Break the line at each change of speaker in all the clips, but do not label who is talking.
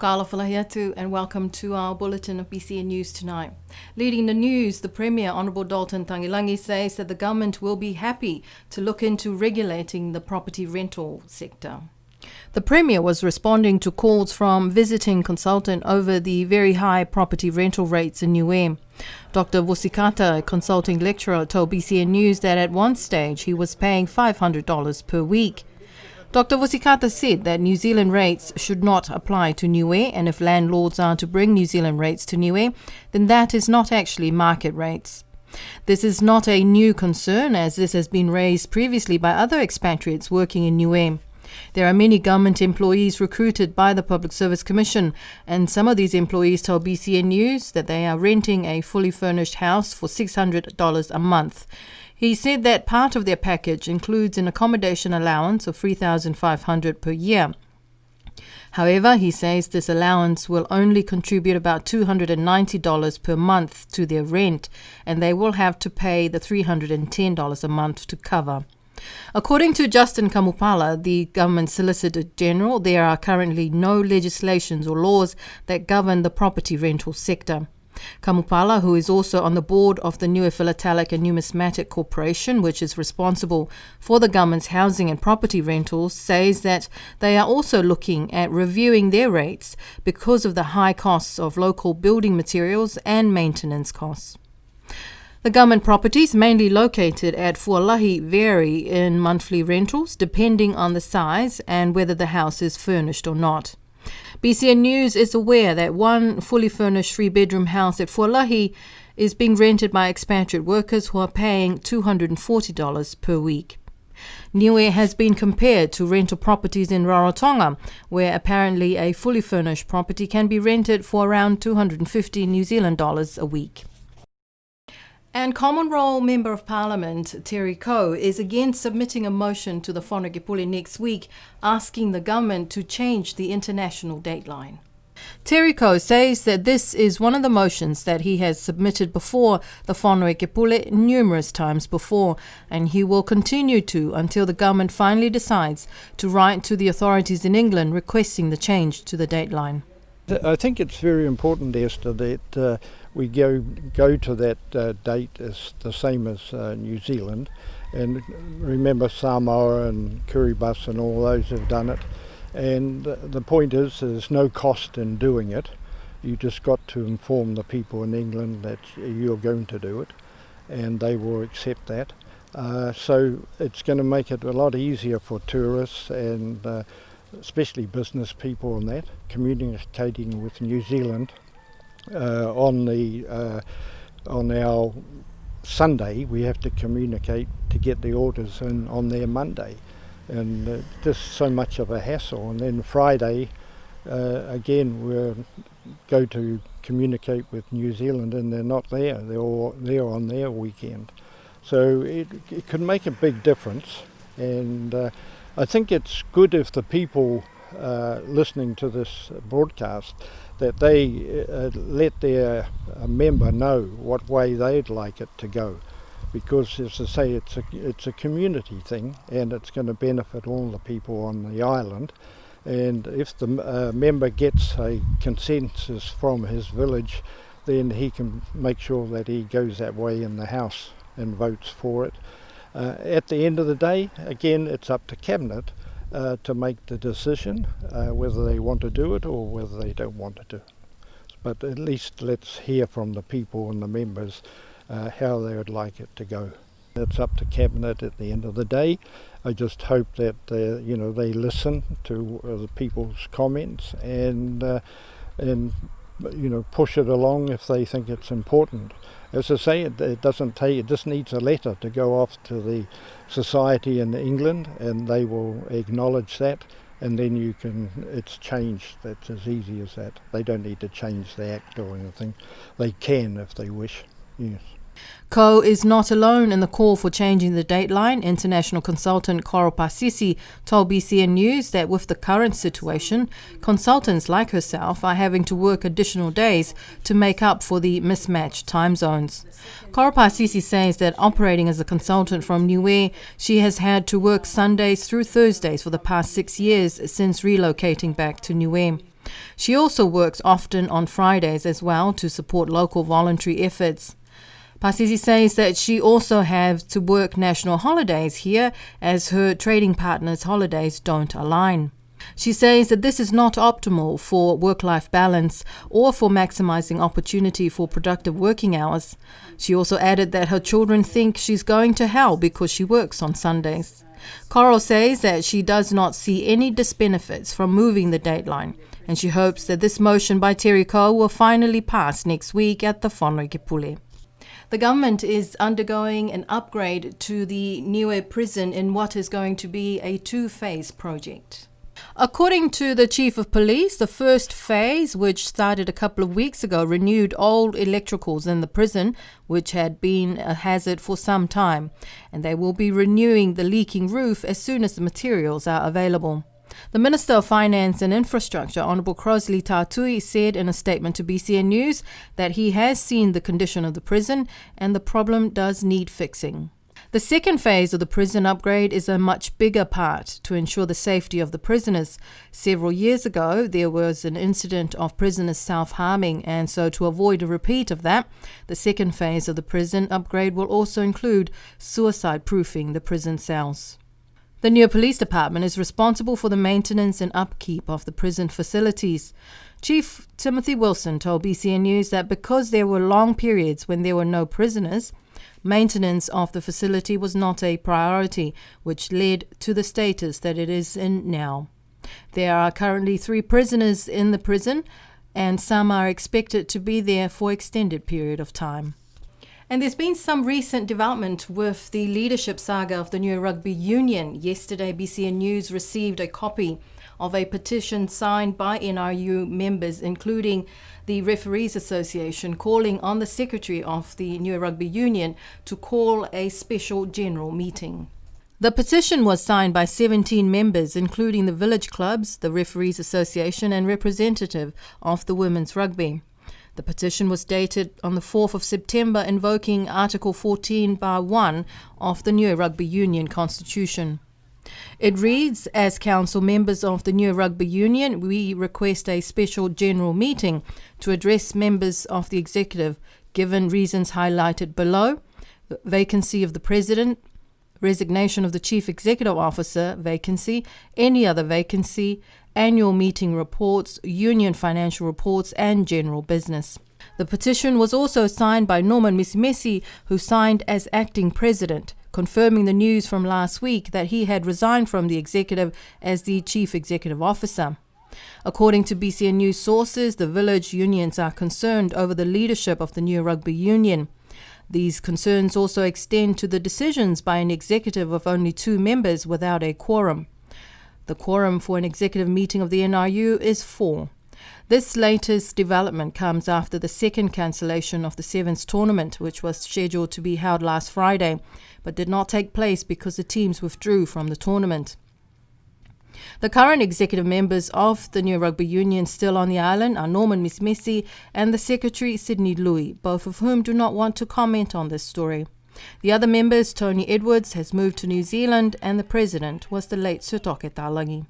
Kala Falahiatu, and welcome to our bulletin of BCN News tonight. Leading the news, the Premier, Honourable Dalton Tangilangi, says that the government will be happy to look into regulating the property rental sector. The Premier was responding to calls from visiting consultant over the very high property rental rates in Niue. Dr. Vusikata, a consulting lecturer, told BCN News that at one stage he was paying $500 per week. Dr. Vusikata said that New Zealand rates should not apply to Niue, and if landlords are to bring New Zealand rates to Niue, then that is not actually market rates. This is not a new concern, as this has been raised previously by other expatriates working in Niue. There are many government employees recruited by the Public Service Commission, and some of these employees told BCN News that they are renting a fully furnished house for $600 a month. He said that part of their package includes an accommodation allowance of $3,500 per year. However, he says this allowance will only contribute about $290 per month to their rent, and they will have to pay the $310 a month to cover. According to Justin Kamupala, the Government Solicitor General, there are currently no legislations or laws that govern the property rental sector. Kamupala, who is also on the board of the Niue Philatelic and Numismatic Corporation, which is responsible for the government's housing and property rentals, says that they are also looking at reviewing their rates because of the high costs of local building materials and maintenance costs. The government properties, mainly located at Fualahi, vary in monthly rentals depending on the size and whether the house is furnished or not. BCN News is aware that one fully furnished three-bedroom house at Fualahi is being rented by expatriate workers who are paying $240 per week. Niue has been compared to rental properties in Rarotonga, where apparently a fully furnished property can be rented for around $250 New Zealand dollars a week. And Common Role Member of Parliament Terry Coe is again submitting a motion to the Whanokepule next week asking the government to change the international dateline. Terry Coe says that this is one of the motions that he has submitted before the Whanokepule numerous times before, and he will continue to until the government finally decides to write to the authorities in England requesting the change to the dateline.
I think it's very important, Esther, that we go to that date as the same as New Zealand, and remember Samoa and Kiribati and all those have done it. And the point is, there's no cost in doing it. You just got to inform the people in England that you're going to do it, and they will accept that. So it's going to make it a lot easier for tourists and especially business people and that, communicating with New Zealand on our Sunday. We have to communicate to get the orders in on their Monday, and just so much of a hassle. And then Friday again we'll go to communicate with New Zealand, and they're not there. They're on their weekend, so it could make a big difference. And I think it's good if the people listening to this broadcast that they let their member know what way they'd like it to go, because as I say, it's a community thing, and it's going to benefit all the people on the island. And if the member gets a consensus from his village, then he can make sure that he goes that way in the House and votes for it. At the end of the day, again, it's up to Cabinet to make the decision whether they want to do it or whether they don't want to do it. But at least let's hear from the people and the members how they would like it to go. It's up to Cabinet at the end of the day. I just hope that they listen to the people's comments and push it along if they think it's important. As I say, it doesn't take. It just needs a letter to go off to the society in England, and they will acknowledge that, and then it's changed. That's as easy as that. They don't need to change the act or anything. They can if they wish. Yes.
Coe is not alone in the call for changing the dateline. International consultant Koro Pasisi told BCN News that with the current situation, consultants like herself are having to work additional days to make up for the mismatched time zones. Koro Pasisi says that operating as a consultant from Niue, she has had to work Sundays through Thursdays for the past 6 years since relocating back to Niue. She also works often on Fridays as well to support local voluntary efforts. Pasisi says that she also has to work national holidays here as her trading partner's holidays don't align. She says that this is not optimal for work-life balance or for maximizing opportunity for productive working hours. She also added that her children think she's going to hell because she works on Sundays. Coral says that she does not see any disbenefits from moving the Dateline, and she hopes that this motion by Terry Coe will finally pass next week at the Whanokepule. The government is undergoing an upgrade to the Niue prison in what is going to be a two-phase project. According to the Chief of Police, the first phase, which started a couple of weeks ago, renewed old electricals in the prison, which had been a hazard for some time, and they will be renewing the leaking roof as soon as the materials are available. The Minister of Finance and Infrastructure, Honourable Crosley Tatui, said in a statement to BCN News that he has seen the condition of the prison and the problem does need fixing. The second phase of the prison upgrade is a much bigger part to ensure the safety of the prisoners. Several years ago, there was an incident of prisoners self-harming, and so to avoid a repeat of that, the second phase of the prison upgrade will also include suicide-proofing the prison cells. The Niue Police Department is responsible for the maintenance and upkeep of the prison facilities. Chief Timothy Wilson told BCN News that because there were long periods when there were no prisoners, maintenance of the facility was not a priority, which led to the status that it is in now. There are currently 3 prisoners in the prison, and some are expected to be there for extended period of time. And there's been some recent development with the leadership saga of the Niue Rugby Union. Yesterday, BCN News received a copy of a petition signed by NRU members, including the Referees Association, calling on the Secretary of the Niue Rugby Union to call a special general meeting. The petition was signed by 17 members, including the village clubs, the Referees Association, and representative of the women's rugby. The petition was dated on the 4th of September, invoking Article 14 bar 1 of the Niue Rugby Union Constitution. It reads, as council members of the Niue Rugby Union, we request a special general meeting to address members of the executive, given reasons highlighted below: the vacancy of the president, resignation of the chief executive officer vacancy, any other vacancy, annual meeting reports, union financial reports, and general business. The petition was also signed by Norman Misimesi, who signed as acting president, confirming the news from last week that he had resigned from the executive as the chief executive officer. According to BCN News sources, the village unions are concerned over the leadership of the Niue Rugby Union. These concerns also extend to the decisions by an executive of only 2 members without a quorum. The quorum for an executive meeting of the NRU is 4. This latest development comes after the second cancellation of the Sevens tournament, which was scheduled to be held last Friday, but did not take place because the teams withdrew from the tournament. The current executive members of the Niue Rugby Union still on the island are Norman Misimesi and the Secretary Sydney Louis, both of whom do not want to comment on this story. The other members, Tony Edwards, has moved to New Zealand, and the president was the late Sutoke Talangi.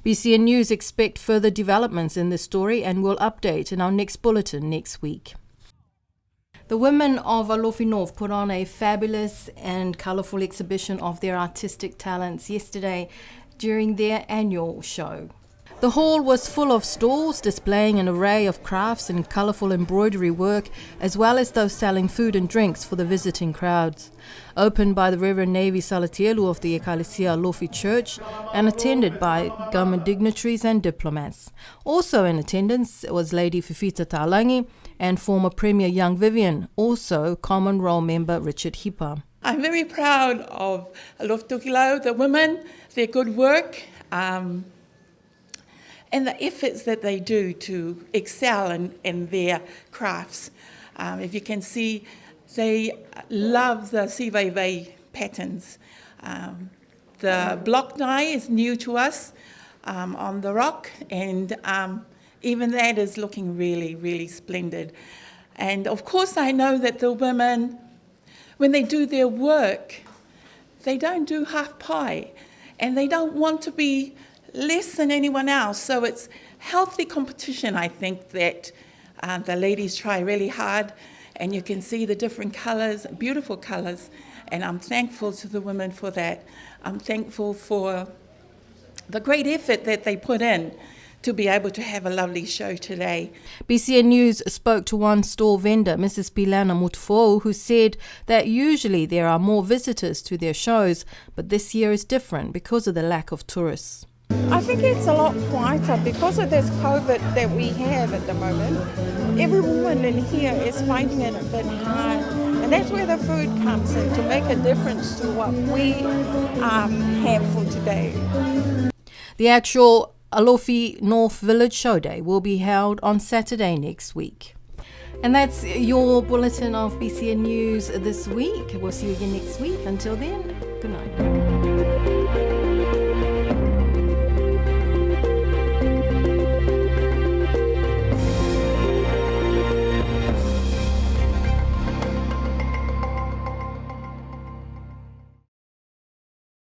BCN News expect further developments in this story and will update in our next bulletin next week. The women of Alofi North put on a fabulous and colourful exhibition of their artistic talents yesterday during their annual show. The hall was full of stalls displaying an array of crafts and colourful embroidery work, as well as those selling food and drinks for the visiting crowds. Opened by the Reverend Navy Salatielu of the Ecclesia Alofi Church and attended by government dignitaries and diplomats. Also in attendance was Lady Fifita Talangi and former Premier Young Vivian, also Common Role Member Richard Hipa.
I'm very proud of Alofi Tokilau, the women, their good work, and the efforts that they do to excel in their crafts. If you can see, they love the Sivaiwai patterns. The block dye is new to us on the rock, and even that is looking really, really splendid. And of course I know that the women, when they do their work, they don't do half pie, and they don't want to be less than anyone else. So it's healthy competition. I think that the ladies try really hard, and you can see the different colours, beautiful colours, and I'm thankful to the women for that. I'm thankful for the great effort that they put in to be able to have a lovely show today.
BCN News spoke to one store vendor, Mrs. Pilana Mutufo, who said that usually there are more visitors to their shows, but this year is different because of the lack of tourists.
I think it's a lot quieter because of this COVID that we have at the moment. Every woman in here is finding it a bit hard, and that's where the food comes in to make a difference to what we have for today.
The actual Alofi North Village Show Day will be held on Saturday next week. And that's your bulletin of BCN News this week. We'll see you again next week. Until then, good night.